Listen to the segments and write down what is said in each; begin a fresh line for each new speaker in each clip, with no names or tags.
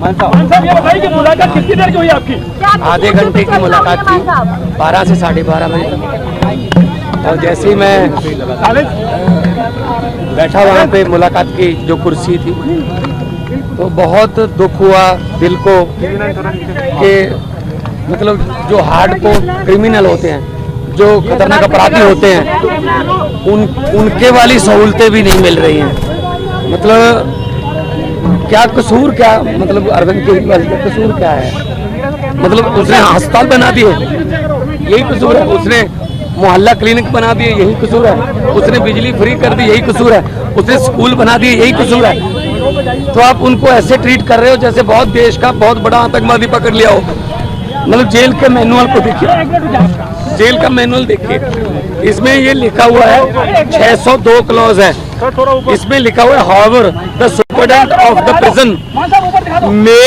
साहब ये बताइए कि मुलाकात कितनी देर की हुई आपकी?
आधे घंटे की मुलाकात थी, 12 से 12:30 बजे तक। और जैसे ही मैं बैठा वहाँ पे मुलाकात की जो कुर्सी थी, तो बहुत दुख हुआ दिल को कि मतलब जो हार्डकोर क्रिमिनल होते हैं, जो खतरनाक अपराधी होते हैं, उनके वाली सहूलतें भी नहीं मिल रही हैं। मतलब क्या कसूर, क्या मतलब अरविंद केजरीवाल का कसूर क्या है? मतलब उसने अस्पताल बना दिए, यही कसूर है। उसने मोहल्ला क्लिनिक बना दिए, यही कसूर है। उसने बिजली फ्री कर दी, यही कसूर है। उसने स्कूल बना दिए, यही कसूर है। तो आप उनको ऐसे ट्रीट कर रहे हो जैसे बहुत देश का बहुत बड़ा आतंकवादी पकड़ लिया हो। मतलब जेल के मैनुअल को देखिए, जेल का मैनुअल देखिए, इसमें ये लिखा हुआ है 602 क्लॉज है। इसमें लिखा हुआ है however the superintendent of the prison may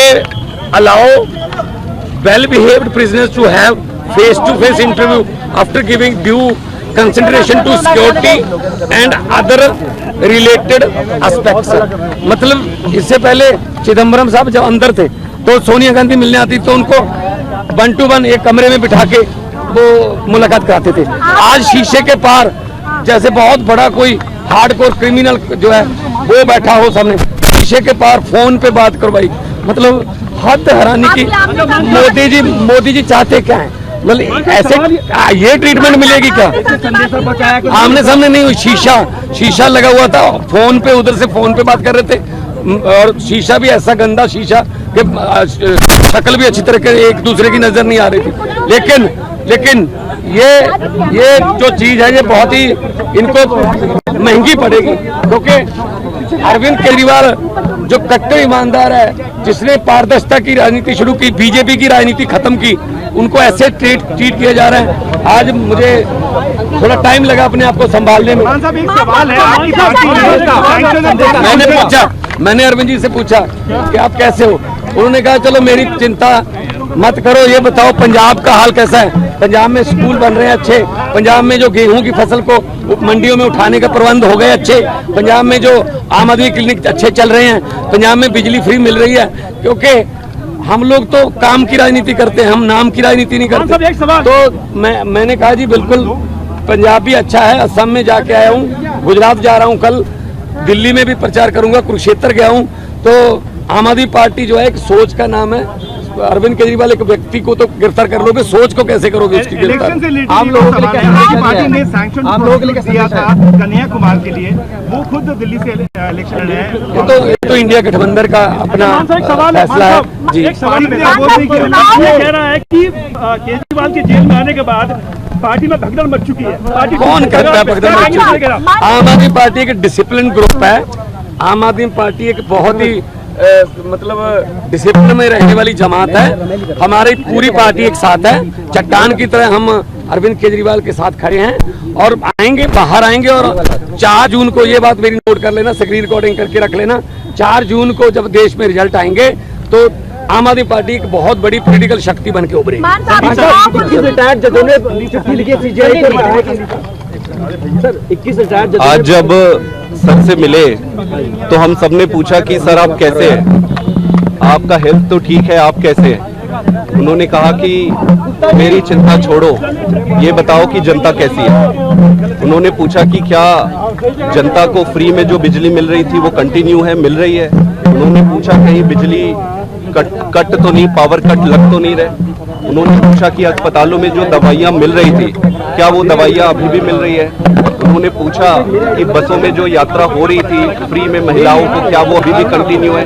allow well behaved prisoners to have face to face interview after giving due consideration to security and other related aspects. मतलब इससे पहले चिदम्बरम साहब जब अंदर थे तो सोनिया गांधी मिलने आती तो उनको 1 to 1 एक कमरे में बिठा के वो मुलाकात कराते थे। आज शीशे के पार जैसे बहुत बड़ा कोई हार्डकोर क्रिमिनल जो है वो बैठा हो सामने, शीशे के पार फोन पे बात करवाई। मतलब हद हैरानी की। मोदी जी चाहते क्या है? मतलब ऐसे ये ट्रीटमेंट मिलेगी क्या? आमने सामने नहीं हुई, शीशा लगा हुआ था, फोन पे उधर से फोन पे बात कर रहे थे, और शीशा भी ऐसा गंदा शीशा कि शक्ल भी अच्छी तरह के एक दूसरे की नजर नहीं आ रही थी। लेकिन ये जो चीज है ये बहुत ही इनको महंगी पड़ेगी, क्योंकि अरविंद केजरीवाल जो कट्टर ईमानदार है, जिसने पारदर्शिता की राजनीति शुरू की, बीजेपी की राजनीति खत्म की, उनको ऐसे ट्रीट किया जा रहा है। आज मुझे थोड़ा टाइम लगा अपने आप को संभालने में।
एक सवाल है,
मैंने अरविंद जी से पूछा कि आप कैसे हो? उन्होंने कहा चलो मेरी चिंता मत करो, ये बताओ पंजाब का हाल कैसा है? पंजाब में स्कूल बन रहे हैं अच्छे, पंजाब में जो गेहूं की फसल को मंडियों में उठाने का प्रबंध हो गए अच्छे, पंजाब में जो आम आदमी क्लिनिक अच्छे चल रहे हैं, पंजाब में बिजली फ्री मिल रही है। क्योंकि हम लोग तो काम की राजनीति करते हैं, हम नाम की राजनीति नहीं करते। तो मैंने कहा जी बिल्कुल पंजाब भी अच्छा है। असम में जाके आया हूँ, गुजरात जा रहा हूँ, कल दिल्ली में भी प्रचार करूंगा, कुरुक्षेत्र गया हूँ। तो आम आदमी पार्टी जो है एक सोच का नाम है। अरविंद केजरीवाल एक व्यक्ति को तो गिरफ्तार कर लोगे, सोच को कैसे करोगे उसकी गिरफ्तार?
आम लोगों के लिए पार्टी ने सैंक्शन आम लोगों के लिए दिया था कन्हैया कुमार के लिए, वो खुद दिल्ली से इलेक्शन लड़े हैं।
ये तो इंडिया गठबंधन का अपना फैसला है जी।
एक सवाल कह रहा है कि केजरीवाल के जेल में आने के बाद पार्टी में भगदड़ मच चुकी है।
कौन कहता है भगदड़ मच चुकी है? आम आदमी पार्टी एक डिसिप्लिन ग्रुप है। आम आदमी पार्टी एक बहुत ही मतलब डिसिप्लिन में रहने वाली जमात है। हमारी पूरी पार्टी एक साथ है, चट्टान की तरह हम अरविंद केजरीवाल के साथ खड़े हैं और आएंगे, बाहर आएंगे। और 4 जून को, ये बात मेरी नोट कर लेना, स्क्रीन रिकॉर्डिंग करके रख लेना, 4 जून को जब देश में रिजल्ट आएंगे तो आम आदमी पार्टी एक बहुत बड़ी पॉलिटिकल शक्ति बन के उभरेगी।
आज जब सर से मिले तो हम सब ने पूछा कि सर आप कैसे हैं, आपका हेल्थ तो ठीक है, आप कैसे हैं? उन्होंने कहा कि मेरी चिंता छोड़ो, ये बताओ कि जनता कैसी है। उन्होंने पूछा कि क्या जनता को फ्री में जो बिजली मिल रही थी वो कंटिन्यू है, मिल रही है? उन्होंने पूछा कहीं बिजली कट तो नहीं, पावर कट लग तो नहीं रहे? उन्होंने पूछा कि अस्पतालों में जो दवाइयाँ मिल रही थी क्या वो दवाइयाँ अभी भी मिल रही है? उन्होंने पूछा कि बसों में जो यात्रा हो रही थी फ्री में महिलाओं को, क्या वो अभी भी कंटिन्यू है?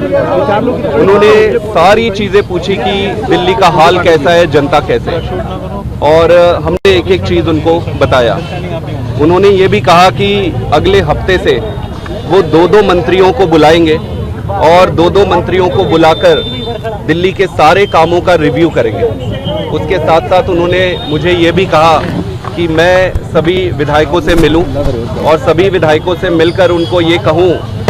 उन्होंने सारी चीजें पूछी कि दिल्ली का हाल कैसा है, जनता कैसे है, और हमने एक एक चीज उनको बताया। उन्होंने ये भी कहा कि अगले हफ्ते से वो 2-2 मंत्रियों को बुलाएंगे और 2-2 मंत्रियों को बुलाकर दिल्ली के सारे कामों का रिव्यू करेंगे। उसके साथ साथ उन्होंने मुझे ये भी कहा कि मैं सभी विधायकों से मिलूं और सभी विधायकों से मिलकर उनको ये कहूं,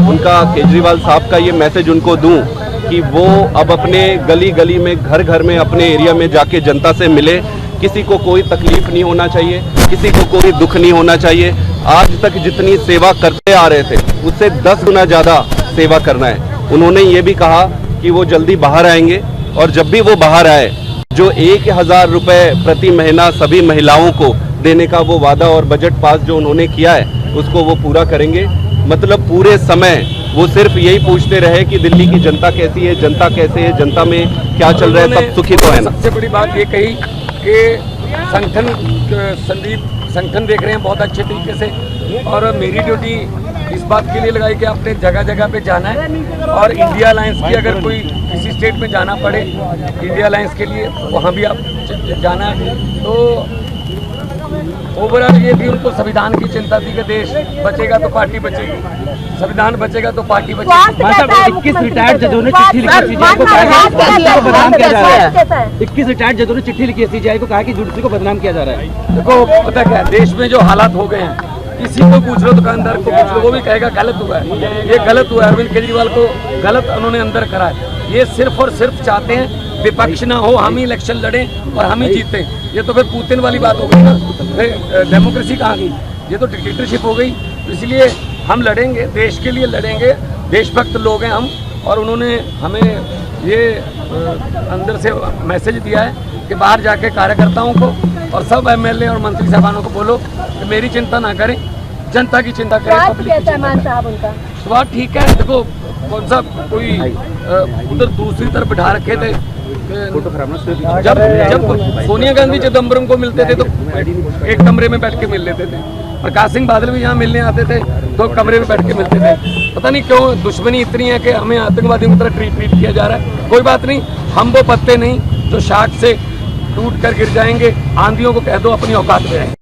उनका केजरीवाल साहब का ये मैसेज उनको दूं कि वो अब अपने गली गली में, घर घर में, अपने एरिया में जाके जनता से मिले। किसी को कोई तकलीफ नहीं होना चाहिए, किसी को कोई दुख नहीं होना चाहिए। आज तक जितनी सेवा करते आ रहे थे उससे 10 गुना ज़्यादा सेवा करना है। उन्होंने ये भी कहा कि वो जल्दी बाहर आएंगे, और जब भी वो बाहर आए जो 1000 रुपए प्रति महीना सभी महिलाओं को देने का वो वादा और बजट पास जो उन्होंने किया है उसको वो पूरा करेंगे। मतलब पूरे समय वो सिर्फ यही पूछते रहे कि दिल्ली की जनता कैसी है, जनता कैसे है, जनता में क्या चल रहा है, सब सुखी तो है ना।
सबसे बड़ी बात ये कही कि संगठन देख रहे हैं बहुत अच्छे तरीके से, और मेरी ड्यूटी इस बात के लिए लगाई कि आपने जगह जगह पे जाना है, और इंडिया अलायंस की अगर कोई किसी स्टेट में जाना पड़े इंडिया अलायंस के लिए वहाँ भी आप जाना है। तो ओवरऑल ये भी उनको संविधान की चिंता थी कि देश बचेगा तो पार्टी बचेगी, संविधान बचेगा तो पार्टी बचेगी।
21 रिटायर्ड जजों ने चिट्ठी लिखी सीजीआई को कहा कि जुडिशरी को बदनाम किया जा रहा है। 21 रिटायर्ड जजों ने चिट्ठी लिखी सीजीआई को कहा कि जुडिशरी को बदनाम किया जा रहा है।
देखो पता क्या है, देश में जो हालात हो गए हैं, किसी को पूछ लो, दुकानदार को पूछ लो, वो भी कहेगा गलत हुआ है, ये गलत हुआ है। अरविंद केजरीवाल को गलत उन्होंने अंदर करा है। ये सिर्फ और सिर्फ चाहते हैं विपक्ष ना हो, हम ही इलेक्शन लड़ें और हम ही जीतें। ये तो फिर पुतिन वाली बात हो गई ना, डेमोक्रेसी कहाँ गई, ये तो डिक्टेटरशिप हो गई। तो इसलिए हम लड़ेंगे, देश के लिए लड़ेंगे, देशभक्त लोग हैं हम, और उन्होंने हमें ये अंदर से मैसेज दिया है कि बाहर जाके कार्यकर्ताओं को और सब एमएलए और मंत्री साहबानों को बोलो कि मेरी चिंता ना करें, जनता की चिंता करें। स्वास्थ्य ठीक है। देखो कौन सा कोई उधर दूसरी तरफ बिठा रखे थे, जब सोनिया गांधी चिदम्बरम को मिलते थे तो एक कमरे में बैठ के मिल लेते थे, प्रकाश सिंह बादल भी यहाँ मिलने आते थे तो कमरे में बैठ के मिलते थे। पता नहीं क्यों दुश्मनी इतनी है कि हमें आतंकवादियों की तरह ट्रीट किया जा रहा है। कोई बात नहीं, हम वो पत्ते नहीं जो शाख से टूट कर गिर जाएंगे। आंधियों को कह दो अपनी औकात में रहें।